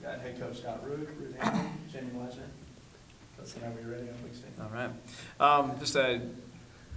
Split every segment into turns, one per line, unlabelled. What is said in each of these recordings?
We got head coach Scott Rueck, Ruth Hamblin, Jamie Weisner. Let's see how we're ready on week 6.
All right. Just an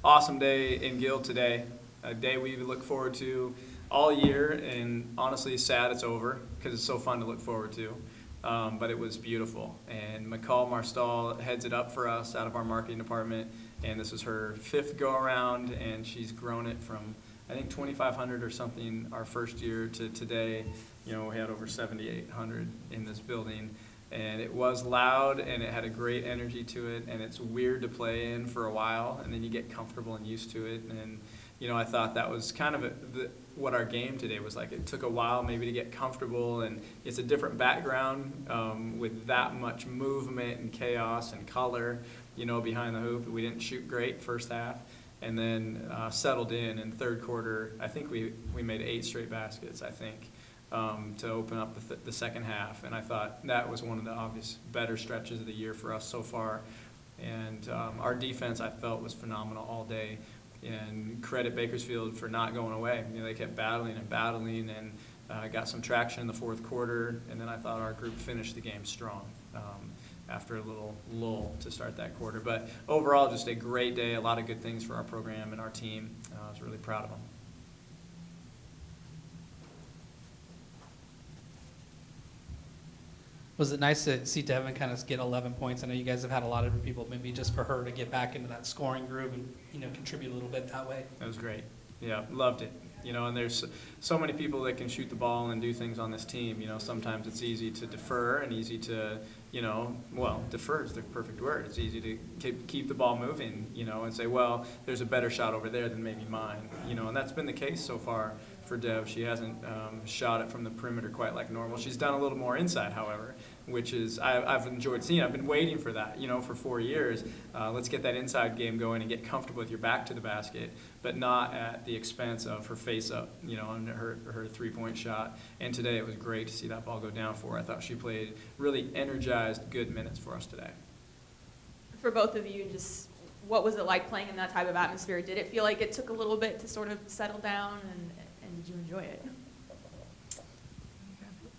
awesome day in Guild today. A day we look forward to all year, and honestly sad it's over because it's so fun to look forward to. But it was beautiful. And McCall Marstall heads it up for us out of our marketing department. And this is her 5th go-around, and she's grown it from, I think, 2,500 or something our first year to today. You know, we had over 7,800 in this building. And it was loud, and it had a great energy to it, and it's weird to play in for a while, and then you get comfortable and used to it. And, you know, I thought that was kind of what our game today was like. It took a while maybe to get comfortable, and it's a different background with that much movement and chaos and color, you know, behind the hoop. We didn't shoot great first half, and then settled in third quarter. I think we made 8 straight baskets, I think. To open up the second half, and I thought that was one of the obvious better stretches of the year for us so far. And our defense, I felt, was phenomenal all day, and credit Bakersfield for not going away. You know, they kept battling and got some traction in the fourth quarter, and then I thought our group finished the game strong after a little lull to start that quarter. But overall, just a great day, a lot of good things for our program and our team. I was really proud of them.
Was it nice to see Devin kind of get 11 points? I know you guys have had a lot of different people, maybe just for her to get back into that scoring groove and, you know, contribute a little bit that way.
That was great. Yeah, loved it. You know, and there's so many people that can shoot the ball and do things on this team. You know, sometimes it's easy to defer and easy to, you know, well, defer is the perfect word. It's easy to keep the ball moving, you know, and say, well, there's a better shot over there than maybe mine. You know, and that's been the case so far for Dev. She hasn't shot it from the perimeter quite like normal. She's done a little more inside, however, which is I've enjoyed seeing. I've been waiting for that, you know, for 4 years. Let's get that inside game going and get comfortable with your back to the basket, but not at the expense of her face up, you know, and her three-point shot. And today it was great to see that ball go down for her. I thought she played really energized, good minutes for us today.
For both of you, just what was it like playing in that type of atmosphere? Did it feel like it took a little bit to sort of settle down, and did you enjoy it?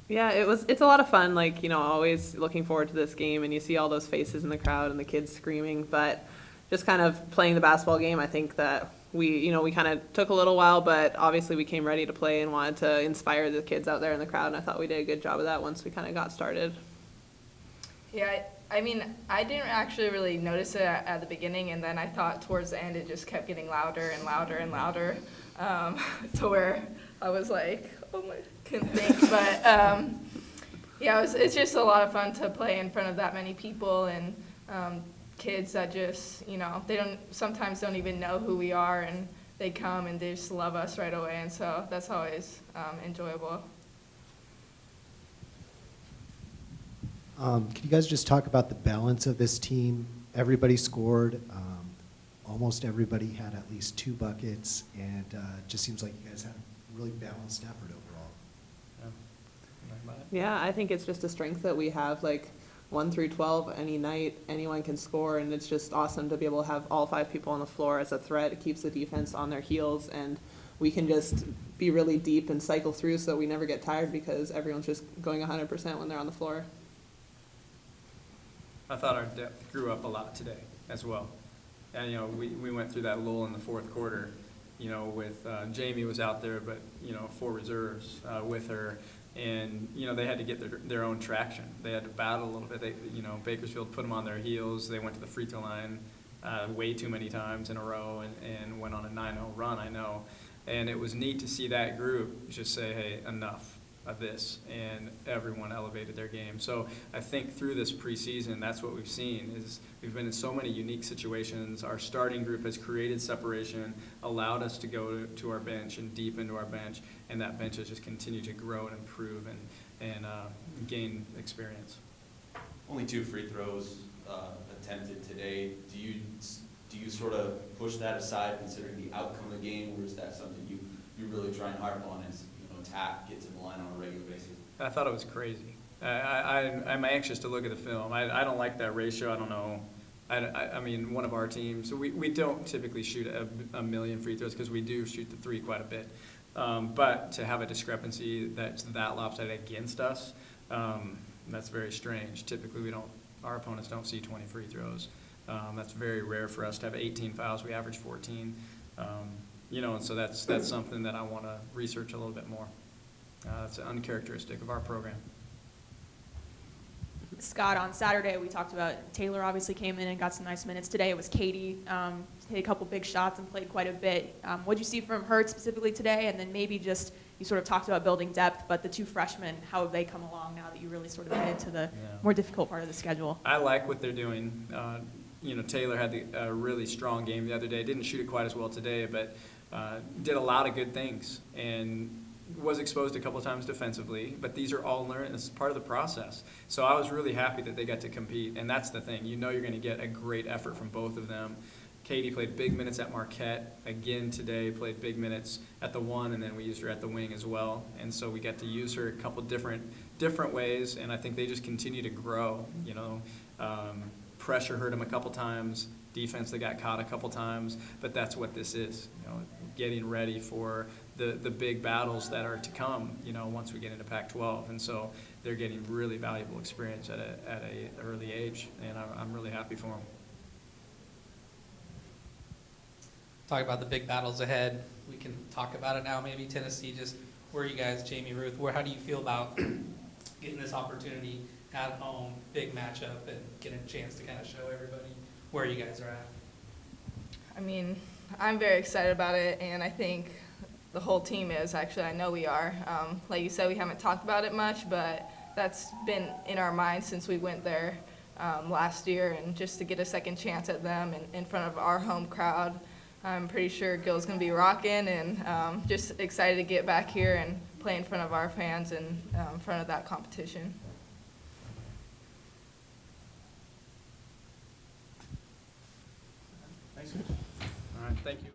Yeah, it's a lot of fun, like, you know, always looking forward to this game, and you see all those faces in the crowd and the kids screaming, but just kind of playing the basketball game, I think that we kind of took a little while, but obviously we came ready to play and wanted to inspire the kids out there in the crowd, and I thought we did a good job of that once we kind of got started.
Yeah, I mean, I didn't actually really notice it at the beginning, and then I thought towards the end it just kept getting louder and louder and louder, to where I was like, oh my, couldn't think. But yeah, it's just a lot of fun to play in front of that many people and kids that just, you know, they sometimes don't even know who we are, and they come and they just love us right away, and so that's always enjoyable.
Can you guys just talk about the balance of this team? Everybody scored. Almost everybody had at least 2 buckets, and it just seems like you guys had a really balanced effort overall.
Yeah, I think it's just a strength that we have, like 1 through 12, any night, anyone can score, and it's just awesome to be able to have all 5 people on the floor as a threat. It keeps the defense on their heels, and we can just be really deep and cycle through so we never get tired because everyone's just going 100% when they're on the floor.
I thought our depth grew up a lot today as well. And, you know, we went through that lull in the fourth quarter, you know, with Jamie was out there, but, you know, 4 reserves with her. And, you know, they had to get their own traction. They had to battle a little bit. You know, Bakersfield put them on their heels. They went to the free throw line way too many times in a row and went on a 9-0 run, I know. And it was neat to see that group just say, hey, enough of this, and everyone elevated their game. So I think through this preseason, that's what we've seen is we've been in so many unique situations. Our starting group has created separation, allowed us to go to our bench and deep into our bench, and that bench has just continued to grow and improve and gain experience.
Only 2 free throws attempted today. Do you sort of push that aside considering the outcome of the game, or is that something you really try and harp on as attack, get to the line on a regular basis?
I thought it was crazy. I'm anxious to look at the film. I don't like that ratio. I don't know. I mean, one of our teams, we don't typically shoot a million free throws because we do shoot the 3 quite a bit. But to have a discrepancy that's that lopsided against us, And that's very strange. Typically, our opponents don't see 20 free throws. That's very rare for us to have 18 fouls. We average 14. And so that's something that I want to research a little bit more. It's uncharacteristic of our program.
Scott, on Saturday, we talked about Taylor obviously came in and got some nice minutes. Today it was Katie, hit a couple big shots and played quite a bit. What did you see from her specifically today? And then maybe just, you sort of talked about building depth, but the two freshmen, how have they come along now that you really sort of get into the more difficult part of the schedule?
I like what they're doing. Taylor had a really strong game the other day. Didn't shoot it quite as well today, but did a lot of good things and was exposed a couple of times defensively. But these are all learned. This is part of the process. So I was really happy that they got to compete, and that's the thing. You're going to get a great effort from both of them. Katie played big minutes at Marquette again today. Played big minutes at the 1, and then we used her at the wing as well. And so we got to use her a couple different ways, and I think they just continue to grow. Pressure hurt them a couple times, defense they got caught a couple times, but that's what this is, getting ready for the big battles that are to come, once we get into Pac-12. And so they're getting really valuable experience at a early age, and I'm really happy for them.
Talk about the big battles ahead. We can talk about it now, maybe. Tennessee, just where are you guys, Jamie, Ruth, how do you feel about getting this opportunity at home, big matchup, and getting a chance to kind of show everybody where you guys are at?
I mean, I'm very excited about it, and I think the whole team is, actually. I know we are. Like you said, we haven't talked about it much, but that's been in our minds since we went there last year, and just to get a second chance at them in front of our home crowd, I'm pretty sure Gil's going to be rocking, and just excited to get back here and play in front of our fans and in front of that competition.
Thanks.
All right, thank you.